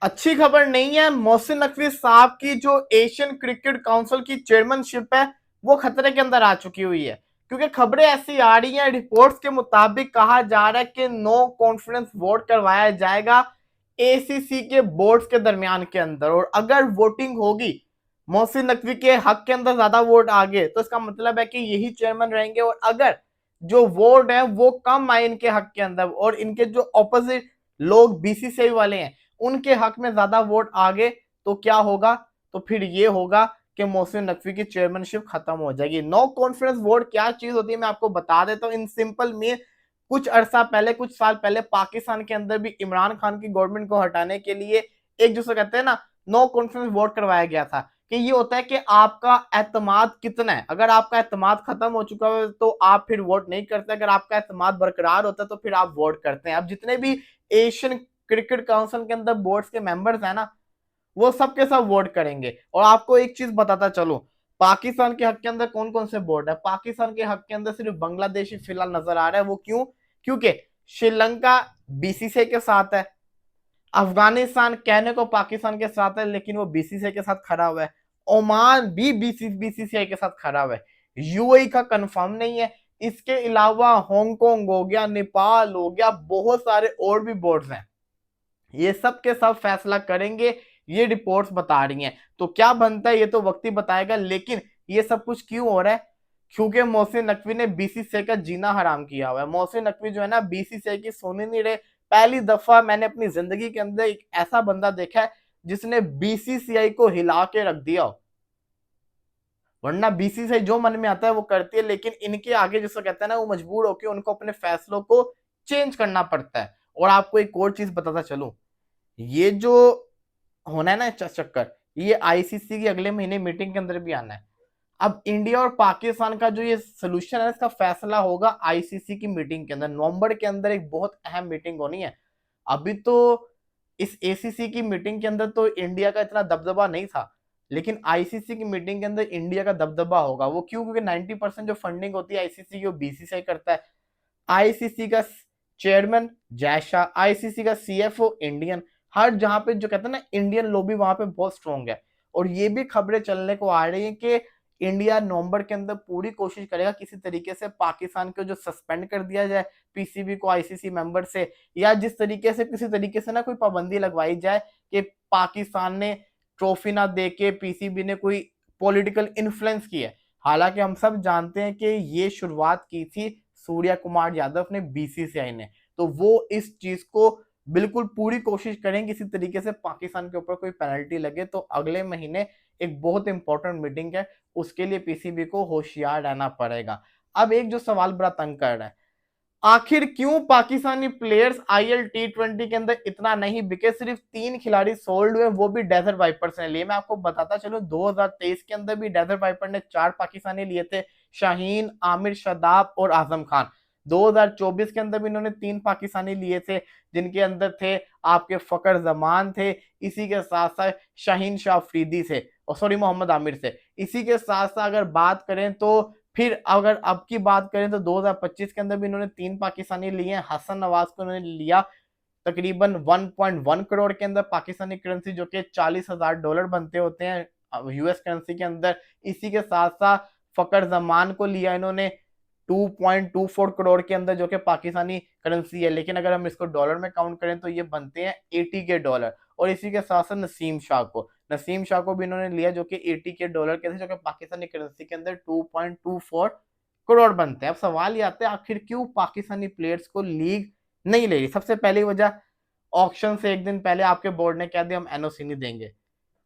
अच्छी खबर नहीं है। मोहसिन नकवी साहब की जो एशियन क्रिकेट काउंसिल की चेयरमैनशिप है वो खतरे के अंदर आ चुकी हुई है, क्योंकि खबरें ऐसी आ रही हैं, रिपोर्ट्स के मुताबिक कहा जा रहा है कि नो कॉन्फिडेंस वोट करवाया जाएगा एसीसी के बोर्ड्स के दरमियान के अंदर। और अगर वोटिंग होगी, मोहसिन नकवी के हक के अंदर ज्यादा वोट आ गए तो इसका मतलब है कि यही चेयरमैन रहेंगे। और अगर जो वोट है वो कम आए इनके हक के अंदर और इनके जो ऑपोजिट लोग बीसीसीआई वाले हैं उनके हक में ज्यादा वोट आ गए, तो क्या होगा? तो फिर ये होगा कि मोहसिन नकवी की चेयरमैनशिप खत्म हो जाएगी। नो कॉन्फिडेंस वोट क्या चीज होती है मैं आपको बता देता हूँ इन सिंपल में। कुछ अरसा पहले, कुछ साल पहले पाकिस्तान के अंदर भी इमरान खान की गवर्नमेंट को हटाने के लिए एक दूसरे कहते हैं ना, नो कॉन्फिडेंस वोट करवाया गया था। कि ये होता है कि आपका एतमाद कितना है। अगर आपका एतमाद खत्म हो चुका है तो आप फिर वोट नहीं करते, अगर आपका एतमाद बरकरार होता है तो फिर आप वोट करते हैं। अब जितने भी एशियन क्रिकेट काउंसिल के अंदर बोर्ड्स के मेंबर्स हैं ना, वो सबके सब वोट करेंगे। और आपको एक चीज बताता चलो, पाकिस्तान के हक के अंदर कौन कौन से बोर्ड है? पाकिस्तान के हक के अंदर सिर्फ बांग्लादेश ही फिलहाल नजर आ रहा है। वो क्यों? क्योंकि श्रीलंका बीसीसीआई के साथ है, अफगानिस्तान कहने को पाकिस्तान के साथ है लेकिन वो बीसीसीआई के साथ खड़ा हुआ है, ओमान भी बीसीसीआई के साथ खड़ा हुआ है, यूएई का कंफर्म नहीं है। इसके अलावा हांगकांग हो गया, नेपाल हो गया, बहुत सारे और भी बोर्ड्स हैं। ये सब के सब फैसला करेंगे, ये रिपोर्ट्स बता रही हैं। तो क्या बनता है ये तो वक्त ही बताएगा, लेकिन ये सब कुछ क्यों हो रहा है? क्योंकि मोहसिन नकवी ने बीसीसीआई का जीना हराम किया हुआ है। मोहसिन नकवी जो है ना, बीसीसीआई की सोने नहीं रहे। पहली दफा मैंने अपनी जिंदगी के अंदर एक ऐसा बंदा देखा है जिसने बीसीसीआई को हिला के रख दिया हो। वरना बीसीसीआई जो मन में आता है वो करती है, लेकिन इनके आगे जिसको कहते हैं ना, वो मजबूर होकर उनको अपने फैसलों को चेंज करना पड़ता है। और आपको एक और चीज बताता चलूं, ये जो होना है ना चक्कर, ये आईसीसी की अगले महीने मीटिंग के अंदर भी आना है। अब इंडिया और पाकिस्तान का जो ये सोल्यूशन है इसका फैसला होगा आईसीसी की मीटिंग के अंदर। नवंबर के अंदर एक बहुत अहम मीटिंग होनी है। अभी तो इस एसीसी की मीटिंग के अंदर तो इंडिया का इतना दबदबा नहीं था, लेकिन आईसीसी की मीटिंग के अंदर इंडिया का दबदबा होगा। वो क्यों? क्योंकि 90% जो फंडिंग होती है आईसीसी की वो बीसीसीआई करता है। आईसीसी का चेयरमैन जय शाह, आईसीसी का सीएफओ इंडियन। हर जहां पे जो कहते हैं ना इंडियन लॉबी वहां पे बहुत स्ट्रॉन्ग है। और ये भी खबरें चलने को आ रही है कि इंडिया नवंबर के अंदर पूरी कोशिश करेगा किसी तरीके से पाकिस्तान को जो सस्पेंड कर दिया जाए पीसीबी को आईसीसी मेंबर से, या जिस तरीके से किसी तरीके से ना कोई पाबंदी लगवाई जाए कि पाकिस्तान ने ट्रॉफी ना दे के पीसीबी ने कोई पॉलिटिकल इन्फ्लुएंस की है। हालांकि हम सब जानते हैं कि ये शुरुआत की थी सूर्या कुमार यादव ने, बीसीसीआई ने। तो वो इस चीज को बिल्कुल पूरी कोशिश करें किसी तरीके से पाकिस्तान के ऊपर कोई पेनल्टी लगे। तो अगले महीने एक बहुत इंपॉर्टेंट मीटिंग है, उसके लिए पीसीबी को होशियार रहना पड़ेगा। अब एक जो सवाल बड़ा तंग कर रहा है, आखिर क्यों पाकिस्तानी प्लेयर्स आईएल टी20 के अंदर इतना नहीं बिके? सिर्फ 3 खिलाड़ी सोल्ड हुए, वो भी डेजर्ट वाइपर्स ने लिए। मैं आपको बताता चलूं 2023 के अंदर भी डेजर्ट वाइपर ने 4 पाकिस्तानी लिए थे, शाहीन, आमिर, शादाब और आजम खान। 2024 के अंदर भी इन्होंने 3 पाकिस्तानी लिए थे, जिनके अंदर थे आपके फकर जमान थे, इसी के साथ साथ शाहीन शाह अफरीदी से, और सॉरी मोहम्मद आमिर से। इसी के साथ साथ अगर बात करें तो फिर अगर अब की बात करें तो 2025 के अंदर भी इन्होंने 3 पाकिस्तानी लिए हैं। हसन नवाज को इन्होंने लिया तकरीबन 1.1 करोड़ के अंदर पाकिस्तानी करेंसी, जो कि $40,000 बनते होते हैं यूएस करेंसी के अंदर। इसी के साथ साथ फकर जमान को लिया इन्होंने 2.24 करोड़ के अंदर, जो कि पाकिस्तानी करेंसी है, लेकिन अगर हम इसको डॉलर में काउंट करें तो ये बनते हैं $80 के। और इसी के साथ साथ नसीम शाह को भी इन्होंने लिया, जो कि $80 के थे, जो कि पाकिस्तानी करेंसी के अंदर 2.24 करोड़ बनते हैं। अब सवाल ये आता है आखिर क्यों पाकिस्तानी प्लेयर्स को लीग नहीं ले रही? सबसे पहली वजह, ऑक्शन से एक दिन पहले आपके बोर्ड ने कह दिया हम एनओसी नहीं देंगे,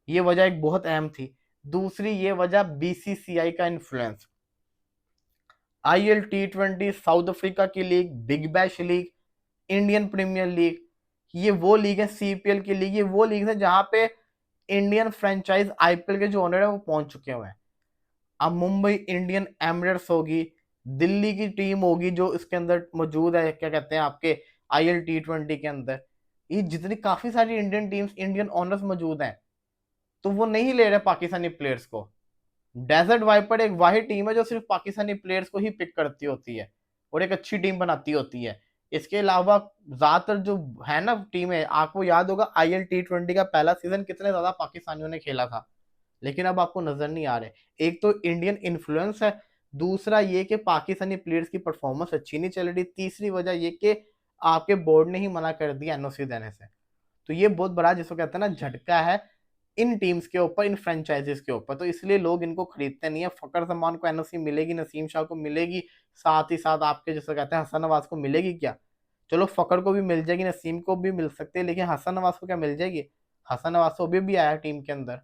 ये वजह एक बहुत अहम थी। दूसरी ये वजह बीसीसीआई का इन्फ्लुएंस। आईएल टी20, साउथ अफ्रीका की लीग, Big Bash League, Indian Premier League, ये वो लीग है, सीपीएल की लीग, ये वो लीग है जहां पे इंडियन फ्रेंचाइज आईपीएल के जो ओनर है वो पहुंच चुके हुए हैं। अब मुंबई इंडियन एमिरेट्स होगी, दिल्ली की टीम होगी जो इसके अंदर मौजूद है, क्या कहते हैं आपके आईएल टी20 के अंदर, ये जितनी काफी सारी इंडियन टीम्स, इंडियन ओनर्स मौजूद हैं, तो वो नहीं ले रहे पाकिस्तानी प्लेयर्स को। डेजर्ट वाइपर एक वाहिद टीम है जो सिर्फ पाकिस्तानी प्लेयर्स को ही पिक करती होती है और एक अच्छी टीम बनाती होती है। इसके अलावा ज्यादातर जो है ना टीम है, आपको याद होगा IL T20 का पहला सीजन कितने ज्यादा पाकिस्तानियों ने खेला था, लेकिन अब आपको नजर नहीं आ रहे। एक तो इंडियन इन्फ्लुएंस है, दूसरा ये कि पाकिस्तानी प्लेयर्स की परफॉर्मेंस अच्छी नहीं चल रही, तीसरी वजह ये कि आपके बोर्ड ने ही मना कर दिया NOC देने से। तो ये बहुत बड़ा जिसको कहते हैं ना झटका है इन टीम्स के ऊपर, इन फ्रेंचाइजीज के ऊपर, तो इसलिए लोग इनको खरीदते नहीं है। फकर जमान को NOC मिलेगी, नसीम शाह को मिलेगी, साथ ही साथ आपके जिसको कहते हैं हसन नवाज को मिलेगी क्या? चलो फकर को भी मिल जाएगी, नसीम को भी मिल सकते हैं, लेकिन हसन नवाज को क्या मिल जाएगी? हसन नवाज तो अभी भी आया टीम के अंदर।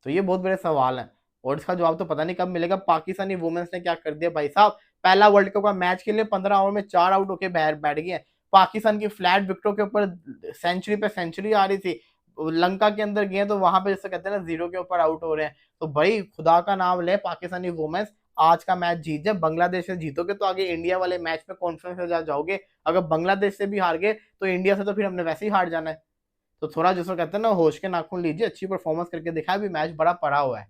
तो ये बहुत बड़े सवाल हैं और इसका जवाब तो पता नहीं कब मिलेगा। पाकिस्तानी वुमेन्स ने क्या कर दिया भाई साहब, पहला वर्ल्ड कप का मैच के लिए 15 ओवर में 4 आउट होके बैठ गए। पाकिस्तान की फ्लैट विकेटों के ऊपर सेंचुरी पे सेंचुरी आ रही थी, लंका के अंदर गए तो वहां पे जैसे कहते हैं ना जीरो के ऊपर आउट हो रहे हैं। तो भाई खुदा का नाम ले, पाकिस्तानी वुमेन्स आज का मैच जीत जाए, बांग्लादेश से जीतोगे तो आगे इंडिया वाले मैच में कॉन्फ्रेंस में जाओगे। अगर बांग्लादेश से भी हार गए तो इंडिया से तो फिर हमने वैसे ही हार जाना है। तो थोड़ा जिसको कहते हैं ना होश के नाखून लीजिए, अच्छी परफॉर्मेंस करके दिखाया, भी मैच बड़ा पड़ा हुआ है।